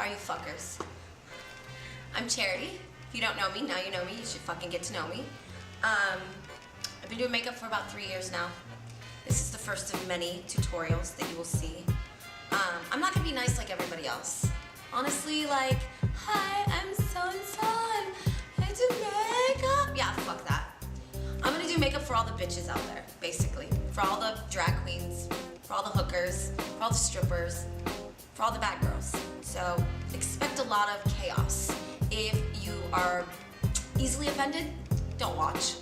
you fuckers? I'm Charity. If you don't know me, now you know me. You should fucking get to know me. I've been doing makeup for about 3 years now. This is the first of many tutorials that you will see. I'm not gonna be nice like everybody else. Honestly, like, hi, I'm so-and-so, and I do makeup. Yeah, fuck that. I'm gonna do makeup for all the bitches out there, basically. For all the drag queens, for all the hookers, for all the strippers, for all the bad girls. So expect a lot of chaos. If you are easily offended, don't watch.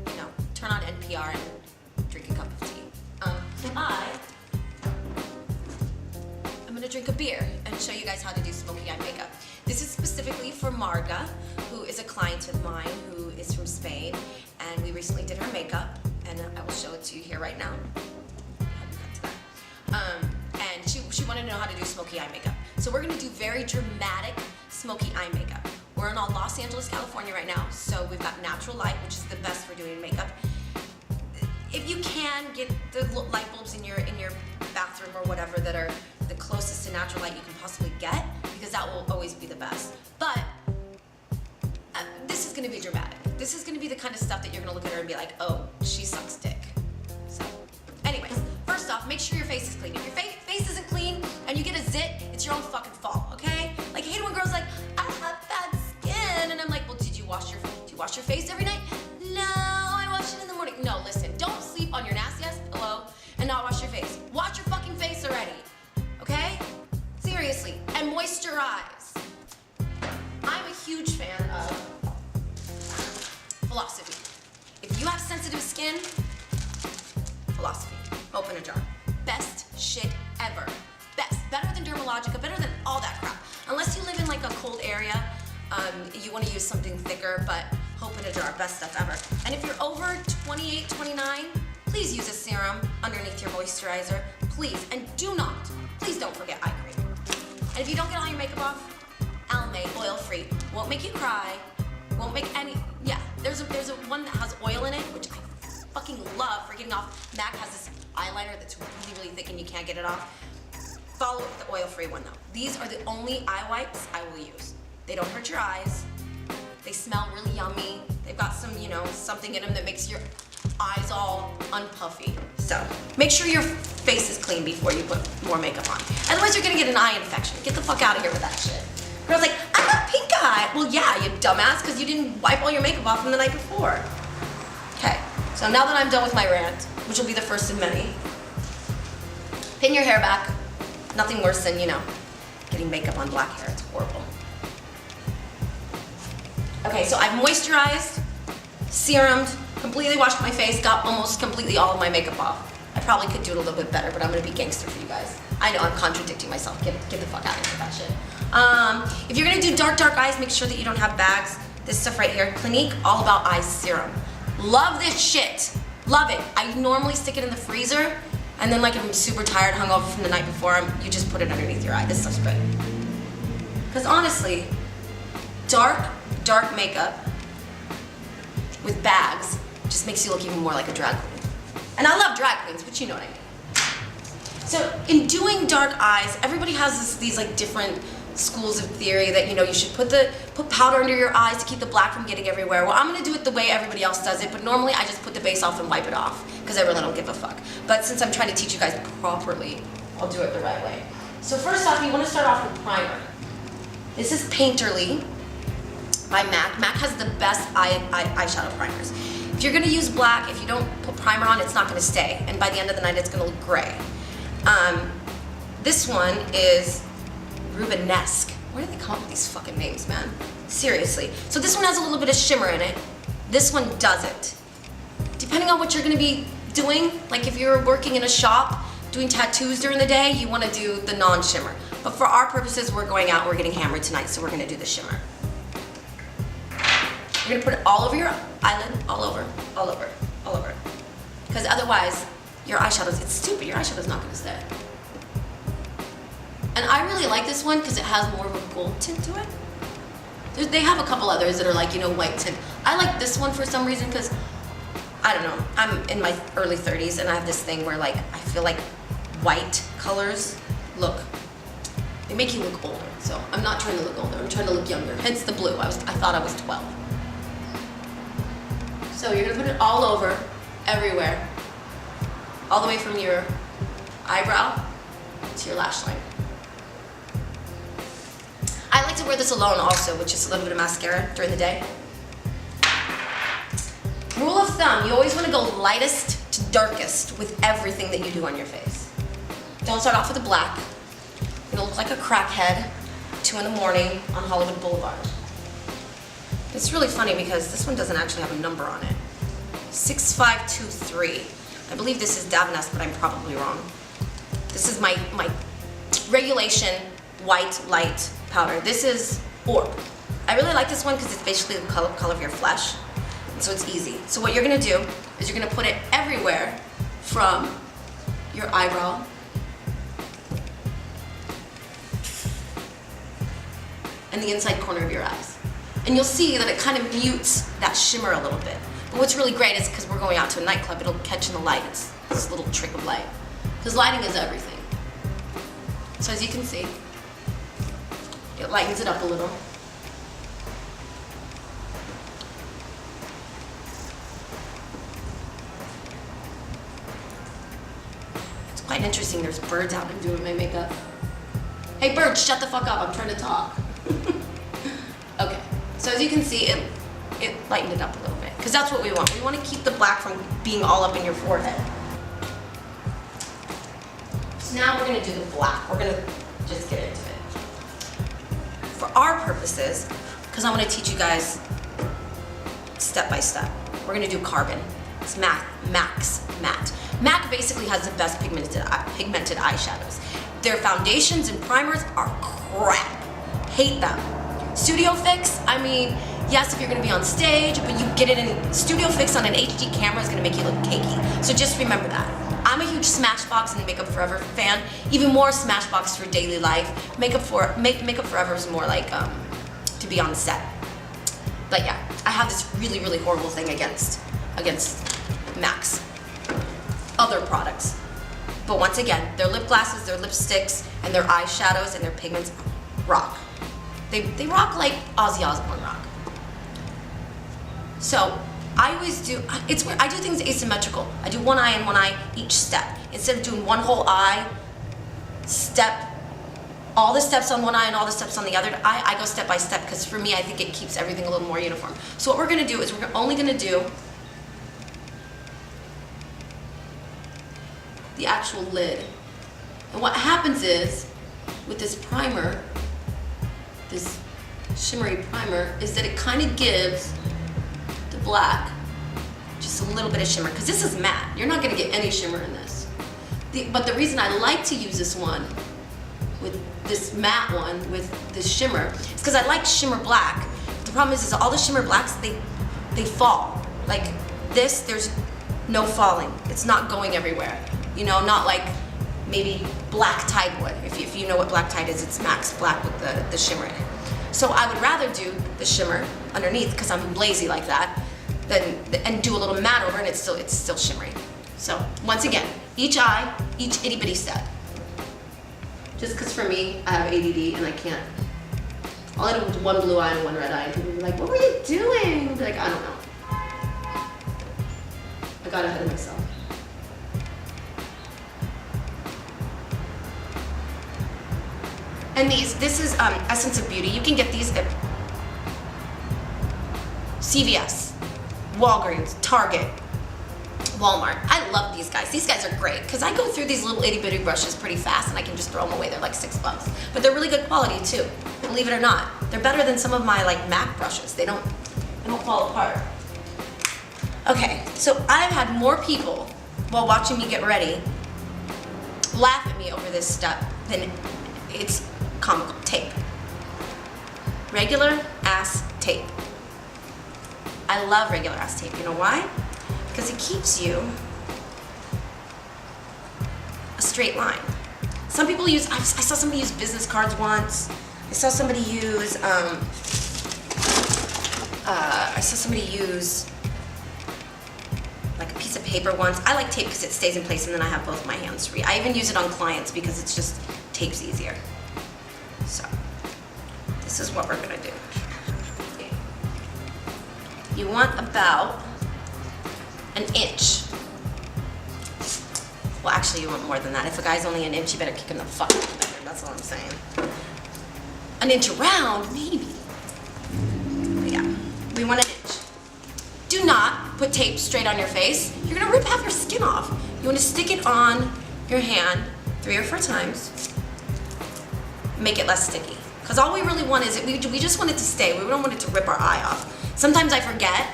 You know, turn on NPR and drink a cup of tea. I'm gonna drink a beer and show you guys how to do smoky eye makeup. This is specifically for Marga, who is a client of mine who is from Spain, and we recently did her makeup, and I will show it to you here right now. And she wanted to know how to do smoky eye makeup. So we're gonna do very dramatic smoky eye makeup. We're in Los Angeles, California right now, so we've got natural light, which is the best for doing makeup. If you can, get the light bulbs in your bathroom or whatever that are the closest to natural light you can possibly get, because that will always be the best. But this is gonna be dramatic. This is gonna be the kind of stuff that you're gonna look at her and be like, oh, she sucks dick. So, anyways, first off, make sure your face is clean. If your face isn't clean and you get a zit, it's your own fucking fault, okay? Like, I hate when girls like, I have bad skin, and I'm like, well, do you wash your face every night? No, I wash it in the morning. No, listen, don't sleep on your nasty ass pillow and not wash your face. Wash your fucking face already, okay? Seriously, and moisturize. I'm a huge fan of philosophy. If you have sensitive skin, philosophy, open a jar. Best shit ever. Best, better than Dermalogica, better than all that crap. Unless you live in like a cold area, you want to use something thicker, but hope in a jar, best stuff ever. And if you're over 28, 29, please use a serum underneath your moisturizer, please. And please don't forget eye cream. And if you don't get all your makeup off, Almay, oil-free. Won't make you cry, won't make any, yeah. There's a one that has oil in it, which I fucking love for getting off. MAC has this eyeliner that's really, really thick and you can't get it off. Follow it with the oil-free one though. These are the only eye wipes I will use. They don't hurt your eyes. They smell really yummy. They've got some, you know, something in them that makes your eyes all unpuffy. So make sure your face is clean before you put more makeup on. Otherwise you're gonna get an eye infection. Get the fuck out of here with that shit. Girl's like, I got pink eye. Well, yeah, you dumbass, because you didn't wipe all your makeup off from the night before. Okay, so now that I'm done with my rant, which will be the first of many, pin your hair back. Nothing worse than, you know, getting makeup on black hair. It's horrible. Okay, so I've moisturized, serumed, completely washed my face, got almost completely all of my makeup off. I probably could do it a little bit better, but I'm gonna be gangster for you guys. I know I'm contradicting myself. Get the fuck out of here with that shit. If you're gonna do dark eyes, make sure that you don't have bags. This stuff right here, Clinique All About Eyes Serum. Love this shit. Love it. I normally stick it in the freezer, and then like if I'm super tired, hungover from the night before, you just put it underneath your eye. This stuff's great. Because honestly, dark makeup with bags just makes you look even more like a drag queen. And I love drag queens, but you know what I mean. So in doing dark eyes, everybody has these like different schools of theory that, you know, you should put powder under your eyes to keep the black from getting everywhere. Well, I'm gonna do it the way everybody else does it, but normally I just put the base off and wipe it off, because I really don't give a fuck. But since I'm trying to teach you guys properly, I'll do it the right way. So first off, you wanna start off with primer. This is Painterly by MAC. MAC has the best eyeshadow primers. If you're gonna use black, if you don't put primer on, it's not gonna stay. And by the end of the night, it's gonna look gray. This one is Rubenesque. Where do they come up with these fucking names, man? Seriously. So this one has a little bit of shimmer in it. This one doesn't. Depending on what you're gonna be doing, like if you're working in a shop, doing tattoos during the day, you wanna do the non-shimmer. But for our purposes, we're going out, we're getting hammered tonight, so we're gonna do the shimmer. You're gonna put it all over your eyelid, all over. Because otherwise, your eyeshadows, it's stupid, your eyeshadow's not gonna stay. And I really like this one because it has more of a gold tint to it. They have a couple others that are like, you know, white tint. I like this one for some reason because, I don't know, I'm in my early 30s and I have this thing where like, I feel like white colors look They make you look older. So I'm not trying to look older, I'm trying to look younger. Hence the blue, I thought I was 12. So you're gonna put it all over, everywhere. All the way from your eyebrow to your lash line. I like to wear this alone also, with just a little bit of mascara during the day. Rule of thumb, you always want to go lightest to darkest with everything that you do on your face. Don't start off with a black. You're gonna look like a crackhead, 2 in the morning on Hollywood Boulevard. It's really funny because this one doesn't actually have a number on it. 6523. I believe this is Davines, but I'm probably wrong. This is my regulation white light powder. This is Orb. I really like this one because it's basically the color of your flesh, and so it's easy. So what you're gonna do is you're gonna put it everywhere from your eyebrow and the inside corner of your eyes. And you'll see that it kind of mutes that shimmer a little bit. But what's really great is because we're going out to a nightclub, it'll catch in the light. It's this little trick of light. Because lighting is everything. So as you can see, it lightens it up a little. It's quite interesting, there's birds out and doing my makeup. Hey birds, shut the fuck up, I'm trying to talk. Okay, so as you can see, it lightened it up a little bit, because that's what we want. We want to keep the black from being all up in your forehead. So now we're going to do the black. We're going to just get into it. For our purposes, because I want to teach you guys step by step, we're going to do carbon. It's Max Matte. MAC basically has the best pigmented eyeshadows. Their foundations and primers are crap. Hate them. Studio Fix, I mean, yes, if you're gonna be on stage, but you get it in Studio Fix on an HD camera is gonna make you look cakey. So just remember that. I'm a huge Smashbox and Makeup Forever fan. Even more Smashbox for daily life. Makeup Forever is more like to be on set. But yeah, I have this really, really horrible thing against MAC's other products. But once again, their lip glasses, their lipsticks, and their eyeshadows and their pigments rock. They rock like Ozzy Osbourne rock. So I always do, it's weird, I do things asymmetrical. I do one eye and one eye each step. Instead of doing one whole eye, all the steps on one eye and all the steps on the other eye, I go step by step, because for me, I think it keeps everything a little more uniform. So what we're gonna do is we're only gonna do the actual lid. And what happens is, with this primer, this shimmery primer, is that it kind of gives the black just a little bit of shimmer, because this is matte. You're not going to get any shimmer in this. But the reason I like to use this one, with this matte one, with this shimmer, is because I like shimmer black. The problem is all the shimmer blacks, they fall. Like this, there's no falling. It's not going everywhere. You know, not like maybe black tide would. If you know what black tide is, it's Max Black with the shimmer in it. So I would rather do the shimmer underneath, because I'm lazy like that, and do a little matte over, and it's still shimmery. So once again, each eye, each itty bitty step. Just because for me, I have ADD and I can't. All I do is one blue eye and one red eye, and people will be like, "What were you doing?" I'll be like, "I don't know. I got ahead of myself." And this is Essence of Beauty. You can get these at CVS, Walgreens, Target, Walmart. I love these guys. These guys are great, because I go through these little itty bitty brushes pretty fast, and I can just throw them away. They're like $6. But they're really good quality too, believe it or not. They're better than some of my like MAC brushes. They don't fall apart. Okay, so I've had more people, while watching me get ready, laugh at me over this step than it's comical. Tape. Regular ass tape. I love regular ass tape. You know why? Because it keeps you a straight line. Some people use, I saw somebody use business cards once. I saw somebody use like a piece of paper once. I like tape because it stays in place, and then I have both my hands free. I even use it on clients because it's just, tape's easier. this is what we're gonna do. You want about an inch. Well, actually, you want more than that. If a guy's only an inch, you better kick him the fuck out of the bedroom. That's all I'm saying. An inch around, maybe. But yeah, we want an inch. Do not put tape straight on your face. You're gonna rip half your skin off. You wanna stick it on your hand 3 or 4 times. Make it less sticky. Because all we really want is, we just want it to stay. We don't want it to rip our eye off. Sometimes I forget,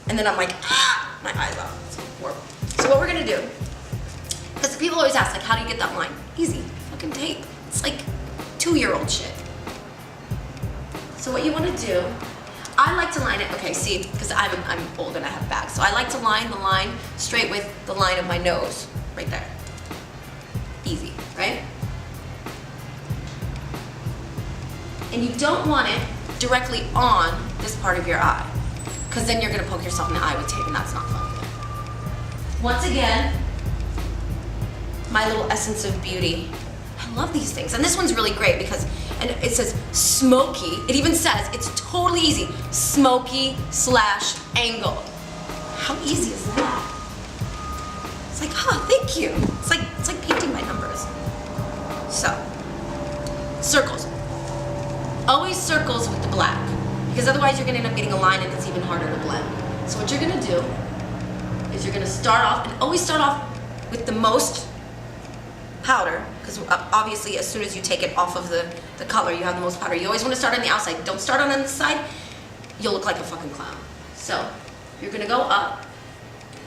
and then I'm like, ah, my eye's off. It's horrible. So what we're gonna do, because people always ask, like, how do you get that line? Easy, fucking tape. It's like 2-year-old shit. So what you wanna do, I like to line it, okay, see, because I'm old and I have bags, so I like to line the line straight with the line of my nose, right there. Easy, right? And you don't want it directly on this part of your eye, because then you're gonna poke yourself in the eye with tape, and that's not fun. Once again, my little essence of beauty. I love these things, and this one's really great because, and it says Smoky. It even says, it's totally easy, Smoky/angle. How easy is that? It's like, oh, thank you. It's like painting by numbers. So, circles. Always circles with the black, because otherwise you're gonna end up getting a line and it's even harder to blend. So what you're gonna do is you're gonna start off, and always start off with the most powder, because obviously as soon as you take it off of the color, you have the most powder. You always wanna start on the outside. Don't start on the side, you'll look like a fucking clown. So you're gonna go up,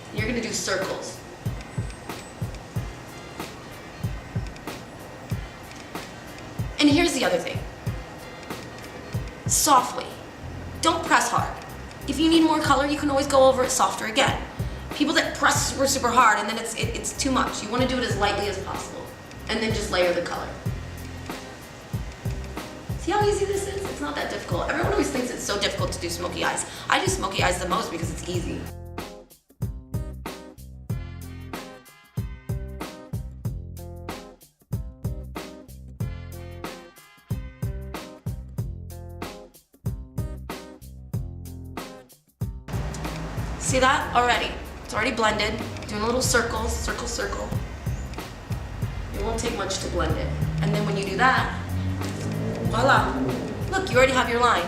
and you're gonna do circles. And here's the other thing. Softly. Don't press hard. If you need more color, you can always go over it softer again. People that press super hard and then it's too much. You want to do it as lightly as possible. And then just layer the color. See how easy this is? It's not that difficult. Everyone always thinks it's so difficult to do smoky eyes. I do smoky eyes the most because it's easy. See that already? It's already blended. Doing little circles, circle, circle. It won't take much to blend it. And then when you do that, voila. Look, you already have your line.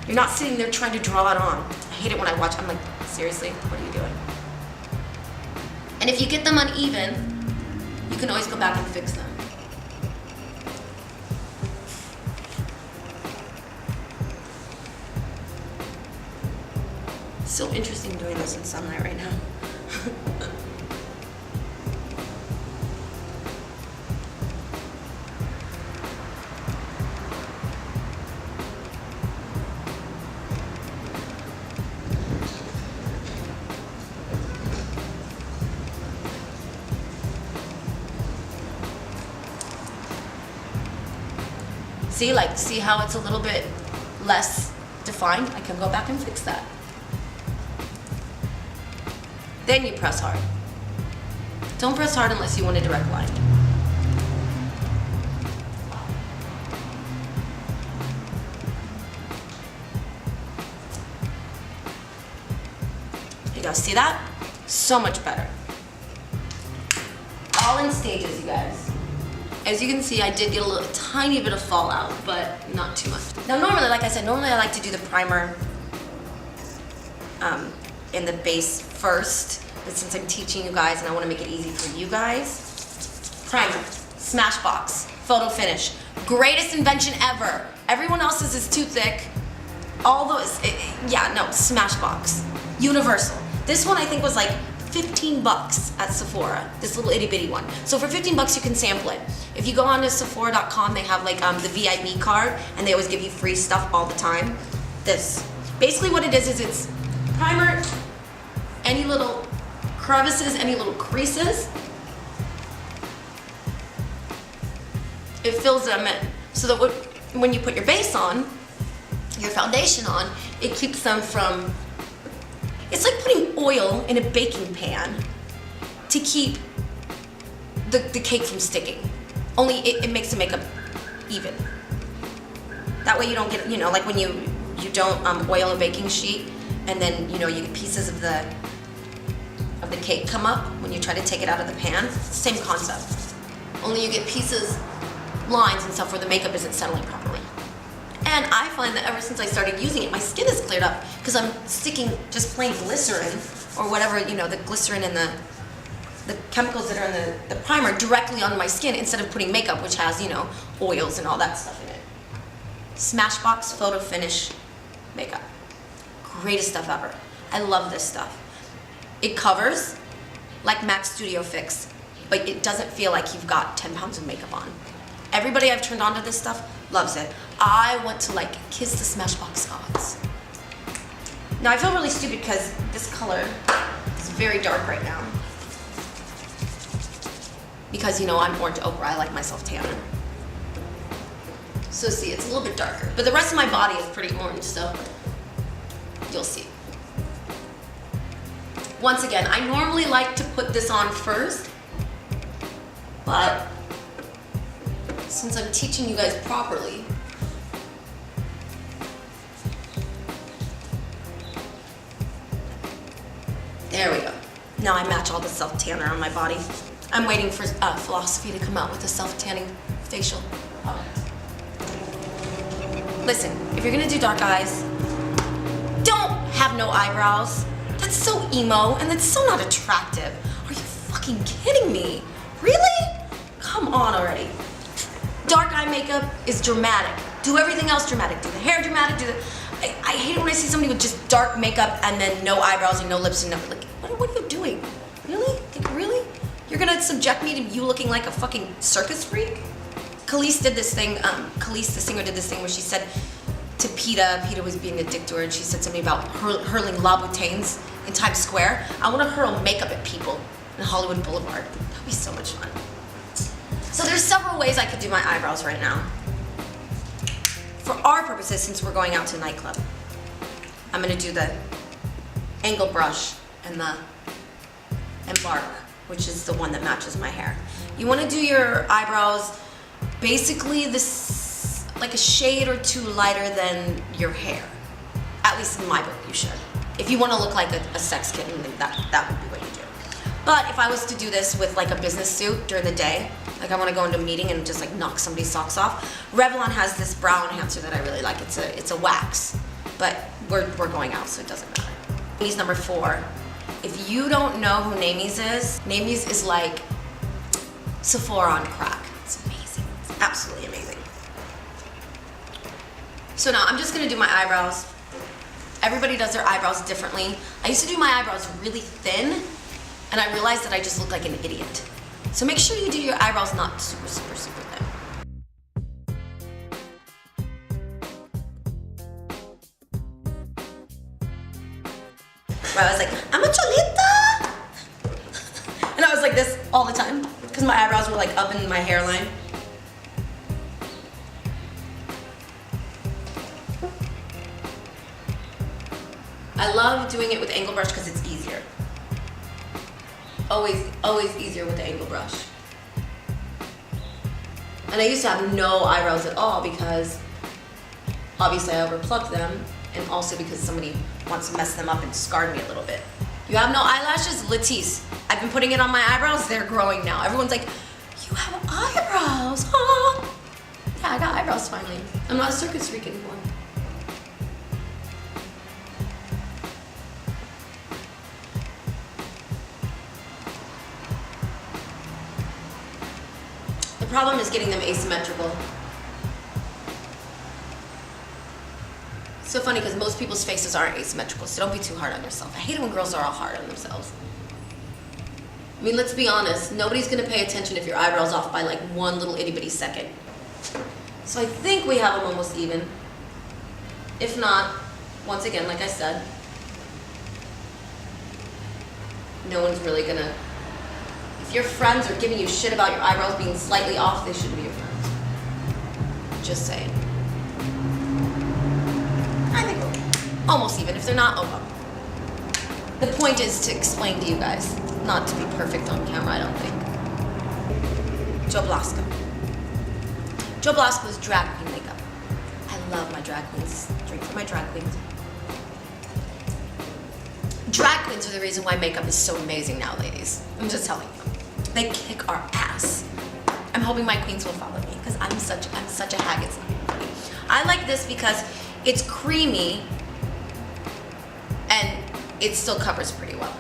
You're not sitting there trying to draw it on. I hate it when I watch, I'm like, seriously, what are you doing? And if you get them uneven, you can always go back and fix them. So interesting doing this in sunlight right now. See how it's a little bit less defined? I can go back and fix that. Then you press hard. Don't press hard unless you want a direct line. You guys see that? So much better. All in stages, you guys. As you can see, I did get a tiny bit of fallout, but not too much. Now normally, like I said, I like to do the primer in the base first, but since I'm teaching you guys and I want to make it easy for you guys, primer, Smashbox, photo finish, greatest invention ever. Everyone else's is too thick. All those, Smashbox, universal. This one I think was like 15 bucks at Sephora, this little itty bitty one. So for 15 bucks you can sample it. If you go on to Sephora.com, they have like the VIP card, and they always give you free stuff all the time. This, basically what it is it's primer, any little crevices, any little creases, it fills them in. So that when you put your base on, your foundation on, it keeps them from, it's like putting oil in a baking pan to keep the cake from sticking. Only it makes the makeup even. That way you don't get, like when you don't oil a baking sheet and then, you get pieces of the cake come up when you try to take it out of the pan. It's the same concept. Only you get pieces, lines and stuff where the makeup isn't settling properly. And I find that ever since I started using it, my skin has cleared up because I'm sticking just plain glycerin or whatever, the glycerin and the chemicals that are in the primer directly on my skin instead of putting makeup, which has, oils and all that stuff in it. Smashbox Photo Finish makeup. Greatest stuff ever. I love this stuff. It covers like MAC Studio Fix, but it doesn't feel like you've got 10 pounds of makeup on. Everybody I've turned on to this stuff loves it. I want to kiss the Smashbox gods. Now I feel really stupid because this color is very dark right now. Because I'm orange ochre, I like myself tan. So see, it's a little bit darker. But the rest of my body is pretty orange, so you'll see. Once again, I normally like to put this on first, but since I'm teaching you guys properly, there we go. Now I match all the self-tanner on my body. I'm waiting for Philosophy to come out with a self-tanning facial product. Listen, if you're gonna do dark eyes, don't have no eyebrows. That's so emo and that's so not attractive. Are you fucking kidding me? Really? Come on already. Dark eye makeup is dramatic. Do everything else dramatic. Do the hair dramatic, I hate it when I see somebody with just dark makeup and then no eyebrows and no lips and no, what are you doing? Really? Really? You're gonna subject me to you looking like a fucking circus freak? Khalees did this thing, Khalees the singer did this thing where she said to Peta was being a dick to her and she said something about hurling Louboutins in Times Square. I wanna hurl makeup at people in Hollywood Boulevard. That'd be so much fun. So there's several ways I could do my eyebrows right now. For our purposes, since we're going out to a nightclub, I'm gonna do the angle brush and the embark, which is the one that matches my hair. You wanna do your eyebrows basically this, like a shade or two lighter than your hair. At least in my book, you should. If you wanna look like a sex kitten, then that would be what you do. But if I was to do this with like a business suit during the day, like I wanna go into a meeting and just knock somebody's socks off, Revlon has this brow enhancer that I really like. It's a wax, but we're going out, so it doesn't matter. Namies number 4. If you don't know who Namies is like Sephora on crack. It's amazing. It's absolutely amazing. So now I'm just gonna do my eyebrows. Everybody does their eyebrows differently. I used to do my eyebrows really thin, and I realized that I just look like an idiot. So make sure you do your eyebrows not super, super, super thin. Where I was like, I'm a cholita! And I was like this all the time, because my eyebrows were like up in my hairline. I love doing it with the angle brush because it's easier. Always easier with the angle brush. And I used to have no eyebrows at all because obviously I overplucked them, and also because somebody wants to mess them up and scarred me a little bit. You have no eyelashes? Latisse. I've been putting it on my eyebrows, they're growing now. Everyone's like, you have eyebrows, huh? Yeah, I got eyebrows finally. I'm not a circus freak anymore. The problem is getting them asymmetrical. It's so funny because most people's faces aren't asymmetrical, so don't be too hard on yourself. I hate it when girls are all hard on themselves. I mean, let's be honest, nobody's gonna pay attention if your eyebrow's off by like one little itty bitty second. So I think we have them almost even. If not, once again, like I said, no one's really gonna, if your friends are giving you shit about your eyebrows being slightly off, they shouldn't be your friends. Just saying. I think we're almost even. If they're not, oh well. The point is to explain to you guys, not to be perfect on camera, I don't think. Joe Blasco. Joe Blasco's drag queen makeup. I love my drag queens. Drink for my drag queens. Drag queens are the reason why makeup is so amazing now, ladies. I'm just telling you. They kick our ass. I'm hoping my queens will follow me because I'm such a hag. It's not funny. I like this because it's creamy and it still covers pretty well.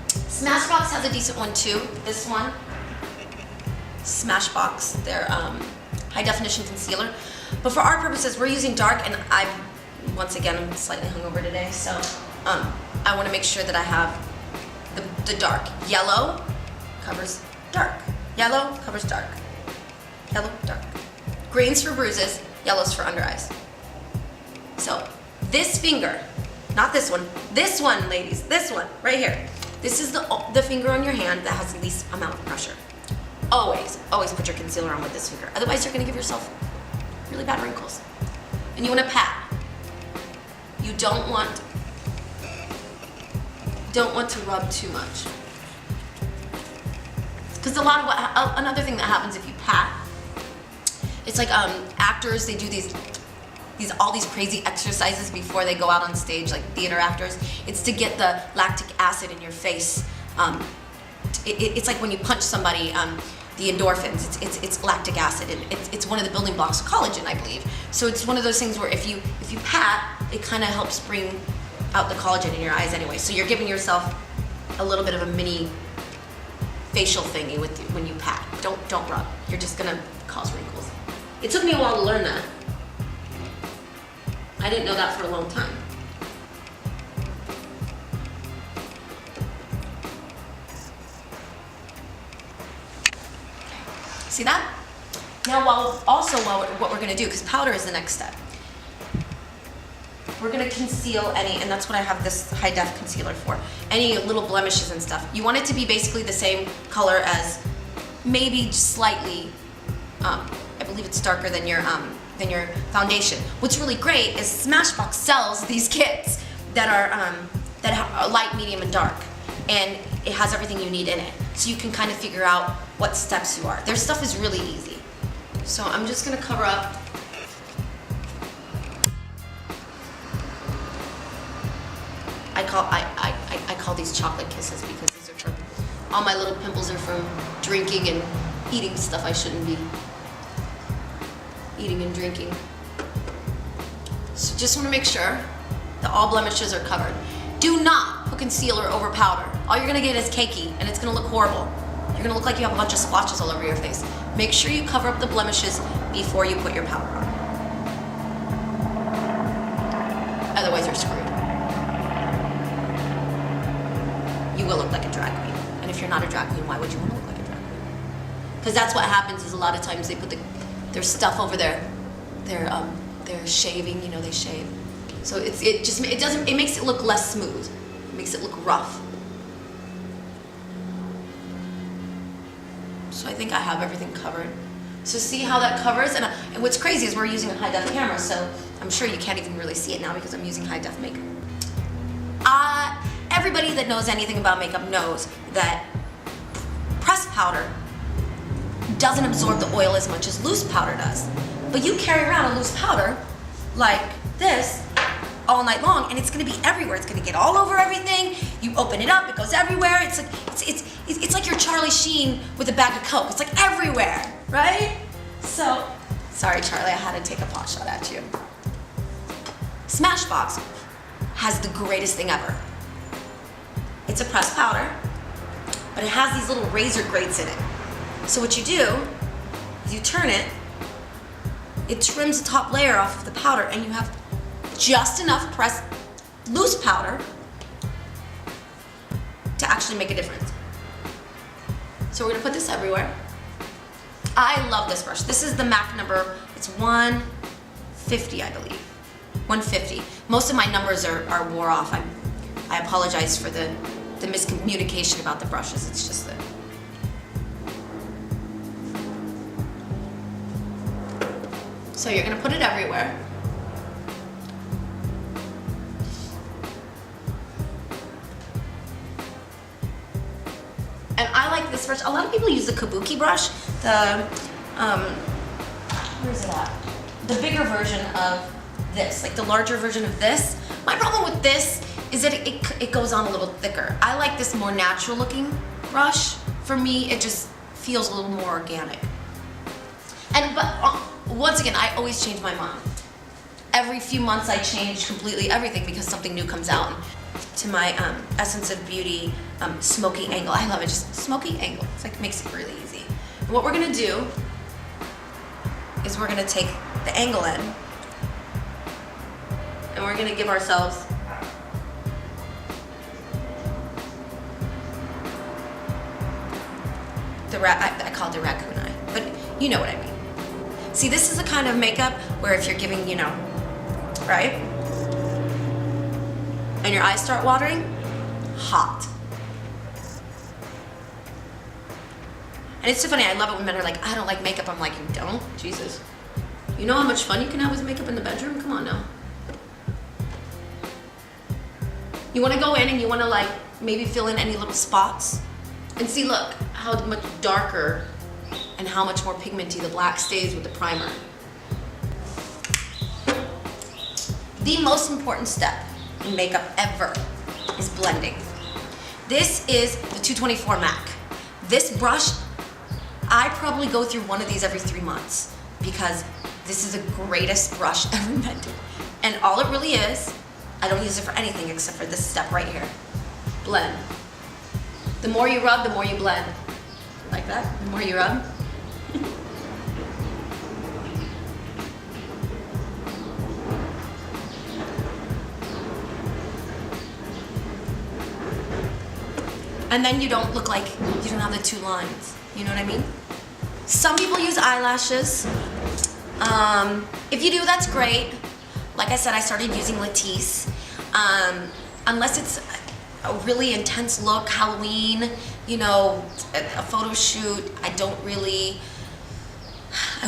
Smashbox has a decent one too. This one, Smashbox, their high definition concealer. But for our purposes, we're using dark, and once again, I'm slightly hungover today, so I want to make sure that I have the dark. Yellow covers dark. Yellow covers dark. Yellow, dark. Green's for bruises, yellow's for under eyes. So this finger, not this one, ladies, this one, right here. This is the finger on your hand that has the least amount of pressure. Always put your concealer on with this finger. Otherwise, you're gonna give yourself really bad wrinkles. And you wanna pat. You don't want to rub too much. Because another thing that happens if you pat, it's like actors, they do all these crazy exercises before they go out on stage, like theater actors. It's to get the lactic acid in your face. It's like when you punch somebody, the endorphins, it's lactic acid, and it's one of the building blocks of collagen, I believe. So it's one of those things where if you pat, it kind of helps bring out the collagen in your eyes anyway. So you're giving yourself a little bit of a mini facial thingy when you pat. Don't rub. You're just gonna cause wrinkles. It took me a while to learn that. I didn't know that for a long time. See that? Now, what we're gonna do, because powder is the next step, we're gonna conceal any, and that's what I have this high def concealer for, any little blemishes and stuff. You want it to be basically the same color as, maybe just slightly, I believe it's darker than your foundation. What's really great is Smashbox sells these kits that are light, medium, and dark, and it has everything you need in it. So you can kind of figure out what steps you are. Their stuff is really easy. So I'm just gonna cover up. I call these chocolate kisses because these are from, all my little pimples are from drinking and eating stuff I shouldn't be eating and drinking. So just wanna make sure that all blemishes are covered. Do not put concealer over powder. All you're gonna get is cakey, and it's gonna look horrible. You're gonna look like you have a bunch of splotches all over your face. Make sure you cover up the blemishes before you put your powder on. Otherwise, you're screwed. You will look like a drag queen. And if you're not a drag queen, why would you wanna look like a drag queen? Because that's what happens is a lot of times they put their stuff over their shaving, you know, they shave. So it makes it look less smooth. It makes it look rough. So I think I have everything covered. So see how that covers? And what's crazy is we're using a high def camera, so I'm sure you can't even really see it now because I'm using high def makeup. Everybody that knows anything about makeup knows that pressed powder doesn't absorb the oil as much as loose powder does. But you carry around a loose powder like this all night long, and it's gonna be everywhere. It's gonna get all over everything. You open it up, it goes everywhere. It's like you're Charlie Sheen with a bag of Coke. It's like everywhere, right? So, sorry Charlie, I had to take a pot shot at you. Smashbox has the greatest thing ever. It's a pressed powder, but it has these little razor grates in it. So what you do is you turn it, it trims the top layer off of the powder, and you have just enough pressed loose powder to actually make a difference. So we're gonna put this everywhere. I love this brush. This is the MAC number, it's 150, I believe. 150. Most of my numbers are wore off. I apologize for the miscommunication about the brushes. It's just that. So you're gonna put it everywhere. And I like this brush. A lot of people use the kabuki brush. Where is it at? The bigger version of this, like the larger version of this. My problem with this is that it goes on a little thicker. I like this more natural looking brush. For me, it just feels a little more organic. But once again, I always change my mind. Every few months I change completely everything because something new comes out. To my Essence of Beauty Smoky Angle. I love it, just Smoky Angle. It's like, makes it really easy. And what we're gonna do is we're gonna take the angle in and we're gonna give ourselves I call it the raccoon eye, but you know what I mean. See, this is the kind of makeup where if you're giving, you know, right? And your eyes start watering, hot. And it's so funny, I love it when men are like, I don't like makeup. I'm like, you don't? Jesus. You know how much fun you can have with makeup in the bedroom? Come on now. You wanna go in and you wanna like, maybe fill in any little spots. And see, look, how much darker and how much more pigmenty the black stays with the primer. The most important step in makeup ever is blending. This is the 224 MAC. This brush, I probably go through one of these every 3 months because this is the greatest brush ever invented. And all it really is, I don't use it for anything except for this step right here. Blend. The more you rub, the more you blend. Like that? The more you rub. And then you don't look like you don't have the two lines. You know what I mean? Some people use eyelashes. If you do, that's great. Like I said, I started using Latisse. Unless it's a really intense look, Halloween, you know, a photo shoot, I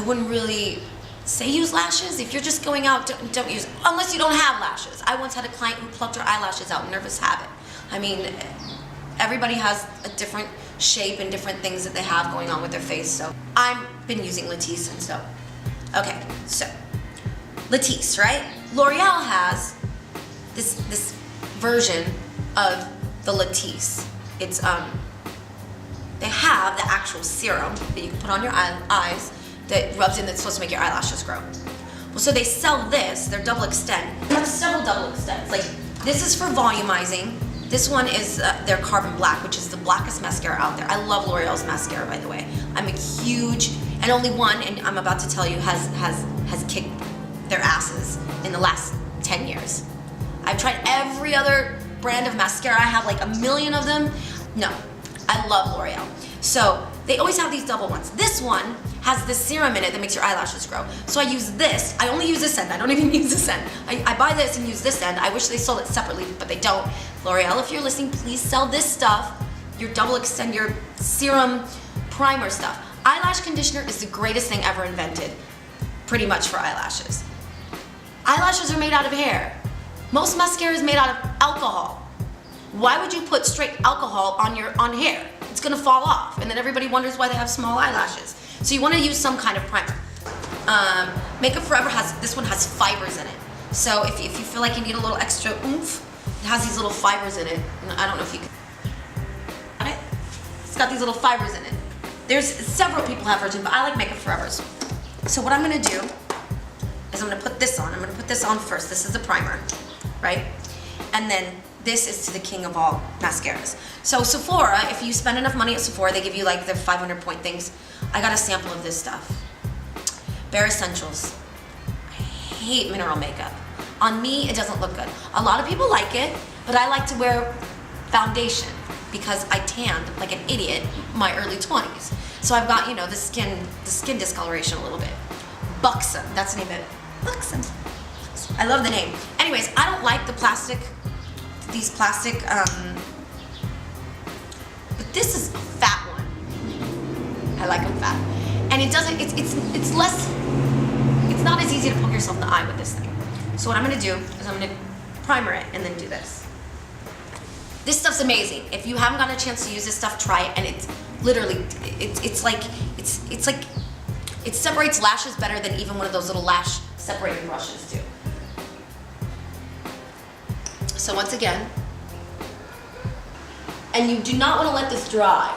wouldn't really say use lashes. If you're just going out, don't use, unless you don't have lashes. I once had a client who plucked her eyelashes out, nervous habit. I mean, everybody has a different shape and different things that they have going on with their face, so I've been using Latisse, and so, okay, so, Latisse, right? L'Oreal has this version of the Latisse. It's, they have the actual serum that you can put on your eyes that rubs in, that's supposed to make your eyelashes grow. Well, so they sell this, they're double extend. They have several double extends. Like, this is for volumizing. This one is their Carbon Black, which is the blackest mascara out there. I love L'Oreal's mascara, by the way. I'm a huge, and only one, and I'm about to tell you, has kicked their asses in the last 10 years. I've tried every other brand of mascara. I have like a million of them. No, I love L'Oreal. So they always have these double ones. This one has this serum in it that makes your eyelashes grow. So I use this. I only use this end. I don't even use this end. I buy this and use this end. I wish they sold it separately, but they don't. L'Oreal, if you're listening, please sell this stuff. Your double extend, your serum primer stuff. Eyelash conditioner is the greatest thing ever invented, pretty much for eyelashes. Eyelashes are made out of hair. Most mascara is made out of alcohol. Why would you put straight alcohol on hair? It's gonna fall off, and then everybody wonders why they have small eyelashes. So you wanna use some kind of primer. Makeup Forever this one has fibers in it. So if you feel like you need a little extra oomph, it has these little fibers in it. I don't know if you can, right? It's got these little fibers in it. There's several people have version, but I like Makeup Forever's. So what I'm gonna do is I'm gonna put this on. I'm gonna put this on first. This is the primer, right? And then this is to the king of all mascaras. So Sephora, if you spend enough money at Sephora, they give you like their 500 point things. I got a sample of this stuff. Bare Essentials. I hate mineral makeup. On me, it doesn't look good. A lot of people like it, but I like to wear foundation because I tanned like an idiot in my early 20s. So I've got, you know, the skin discoloration a little bit. Buxom, that's the name of it. Buxom. I love the name. Anyways, I don't like these plastic, but this is a fat one. I like them fat. And it doesn't, it's less, it's not as easy to poke yourself in the eye with this thing. So what I'm gonna do is I'm gonna primer it and then do this. This stuff's amazing. If you haven't gotten a chance to use this stuff, try it. And it's literally, it's like, it separates lashes better than even one of those little lash separating brushes do. So once again, and you do not want to let this dry.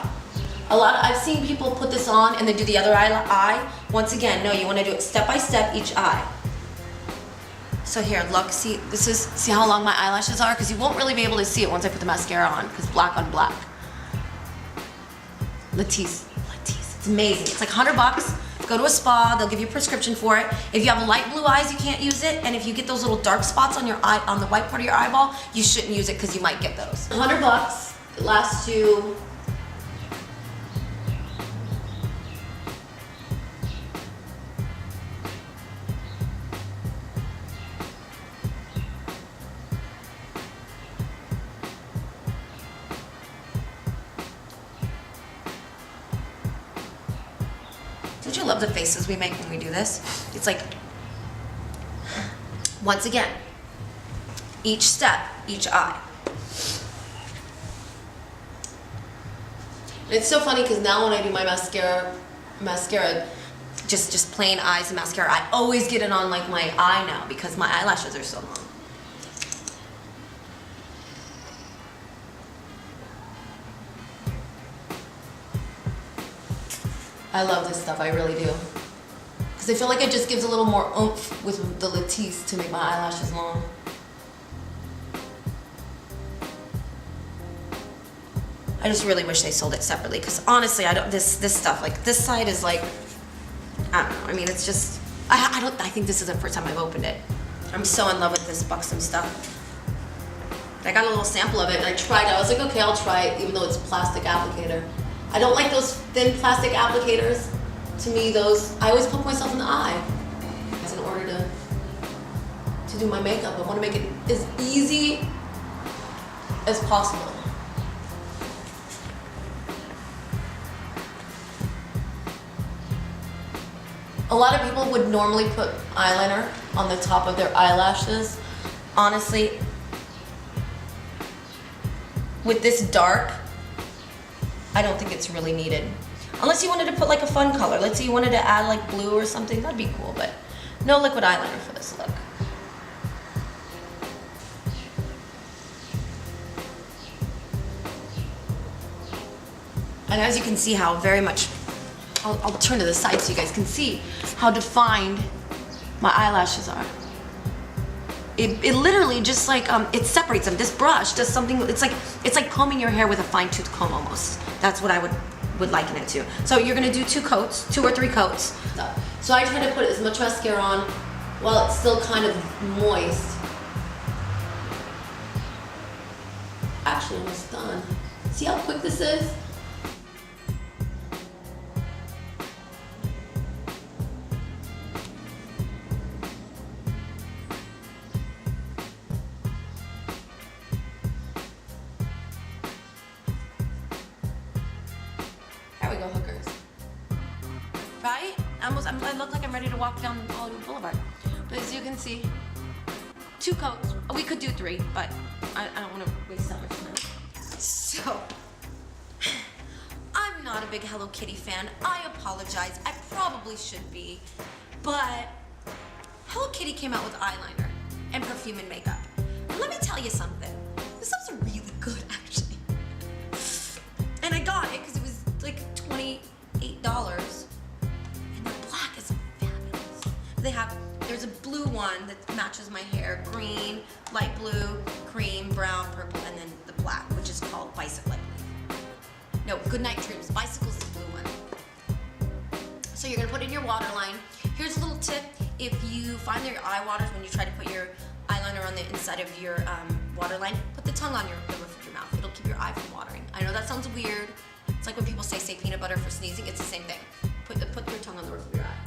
I've seen people put this on and then do the other eye. Once again, no, you want to do it step by step each eye. So here, look, see how long my eyelashes are? Because you won't really be able to see it once I put the mascara on, because black on black. Latisse, it's amazing. It's like $100. Go to a spa, they'll give you a prescription for it. If you have light blue eyes, you can't use it. And if you get those little dark spots on your eye, on the white part of your eyeball, you shouldn't use it because you might get those. $100, it lasts you. Don't you love the faces we make when we do this? It's like, once again, each step, each eye. And it's so funny because now when I do my mascara, just plain eyes and mascara, I always get it on like my eye now because my eyelashes are so long. I love this stuff, I really do. Because I feel like it just gives a little more oomph with the Latisse to make my eyelashes long. I just really wish they sold it separately because honestly, this stuff, like this side is like, I don't know, I mean, it's just, I think this is the first time I've opened it. I'm so in love with this Buxom stuff. I got a little sample of it and I tried it. I was like, okay, I'll try it even though it's a plastic applicator. I don't like those thin plastic applicators. To me, I always poke myself in the eye in order to do my makeup. I want to make it as easy as possible. A lot of people would normally put eyeliner on the top of their eyelashes. Honestly, with this dark, I don't think it's really needed. Unless you wanted to put like a fun color. Let's say you wanted to add like blue or something, that'd be cool, but no liquid eyeliner for this look. And as you can see how very much, I'll turn to the side so you guys can see how defined my eyelashes are. It literally just like, it separates them. This brush does something, it's like combing your hair with a fine-tooth comb almost. That's what I would liken it to. So you're gonna do 2 or 3 coats. So I try to put as much mascara on while it's still kind of moist. Actually, almost done. See how quick this is? Hookers. Right? I look like I'm ready to walk down Hollywood Boulevard. But as you can see, 2 coats. We could do 3, but I don't want to waste that much time. So, I'm not a big Hello Kitty fan. I apologize. I probably should be. But Hello Kitty came out with eyeliner and perfume and makeup. And let me tell you something. This stuff's really good, actually. And I got it because it was like $28, and the black is fabulous. There's a blue one that matches my hair, green, light blue, cream, brown, purple, and then the black, which is called Bicycle, I believe. No, Goodnight Dreams. Bicycle's the blue one. So you're gonna put it in your waterline. Here's a little tip: if you find that your eye waters when you try to put your eyeliner on the inside of your waterline, put the tongue on the roof of your mouth. It'll keep your eye from watering. I know that sounds weird. It's like when people say peanut butter for sneezing. It's the same thing. Put your tongue on the roof of your eye,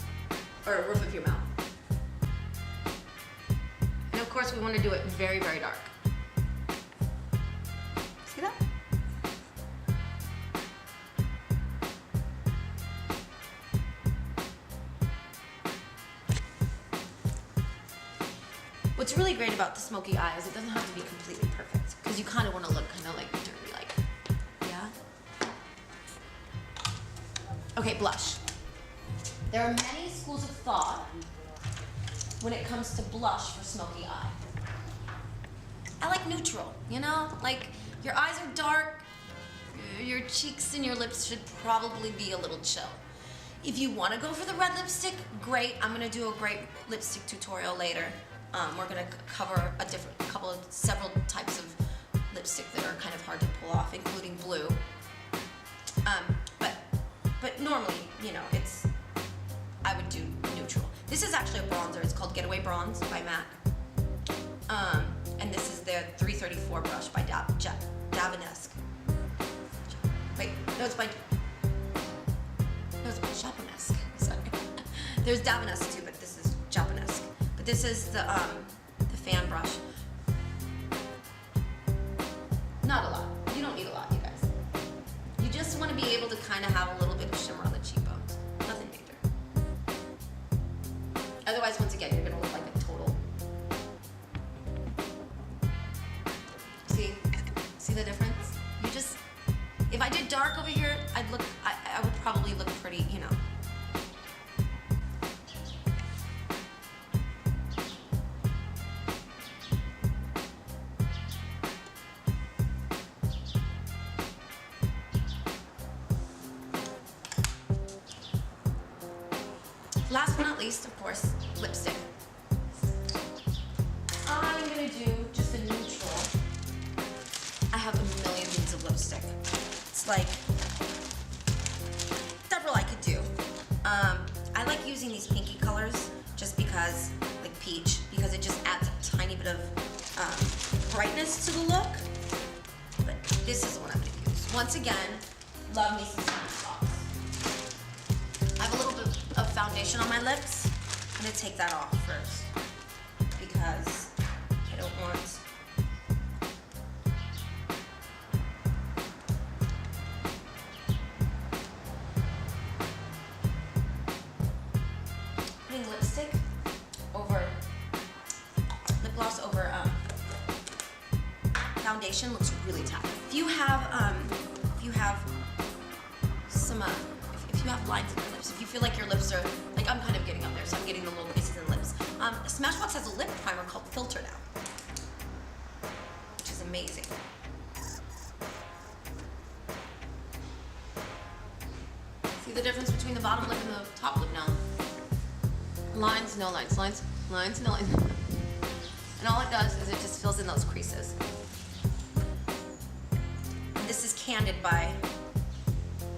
or roof of your mouth. And of course, we want to do it very, very dark. See that? What's really great about the smoky eye is it doesn't have to be completely perfect, because you kind of want to look kind of like dirty, like, yeah? Okay, blush. There are many schools of thought when it comes to blush for smoky eye. I like neutral, you know? Like, your eyes are dark, your cheeks and your lips should probably be a little chill. If you want to go for the red lipstick, great. I'm going to do a great lipstick tutorial later. We're going to cover several types of lipstick that are kind of hard to pull off, including blue. But normally, you know, I would do neutral. This is actually a bronzer. It's called Getaway Bronze by MAC. And this is their 334 brush by Davinesque. Wait, no, it's by Japanesque. Sorry. There's Davinesque too, but this is Japanesque. But this is the fan brush. Not a lot. You don't need a lot, you guys. You just want to be able to kind of have a little bit of shimmer on the cheekbones. Nothing major. Otherwise, once again, you're going to look like a total. See the difference? You just, if I did dark over here, I would probably look pretty, you know. Last but not least, of course, lipstick. I'm gonna do just a neutral. I have a million things of lipstick. It's like several I could do. I like using these pinky colors just because, like peach, because it just adds a tiny bit of brightness to the look. But this is the one I'm gonna use. Once again, love me some Smashbox. I have a little bit of foundation on my lips. I'm gonna take that off first because I don't want putting lipstick over lip gloss over foundation looks really tough. If you have some if you have lines in your lips, if you feel like your lips are, like I'm kind of getting up there, so I'm getting the little pieces in lips. Smashbox has a lip primer called Filter now, which is amazing. See the difference between the bottom lip and the top lip now? Lines, no lines, lines, lines, no lines. And all it does is it just fills in those creases. And this is Candid by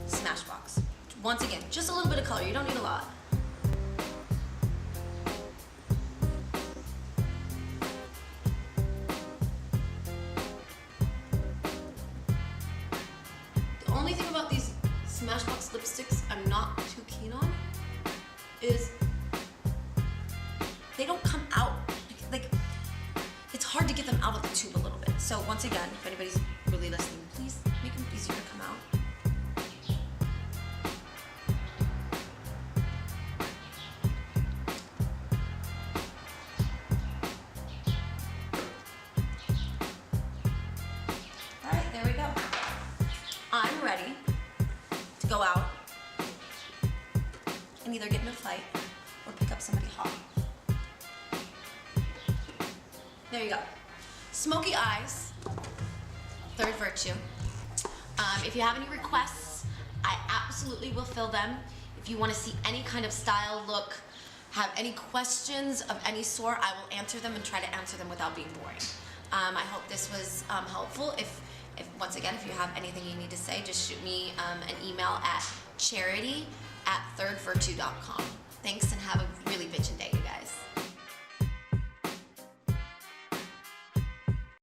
Smashbox. Once again, just a little bit of color. You don't need a lot. The only thing about these Smashbox lipsticks I'm not too keen on is they don't come out. Like, it's hard to get them out of the tube a little bit. So once again, if anybody's really listening, please make them easier to come out. I'm ready to go out and either get in a fight or pick up somebody hot. There you go. Smoky eyes, third virtue. If you have any requests, I absolutely will fill them. If you want to see any kind of style, look, have any questions of any sort, I will answer them and try to answer them without being boring. I hope this was helpful. If once again, if you have anything you need to say, just shoot me an email at charity@thirdvirtue.com. Thanks and have a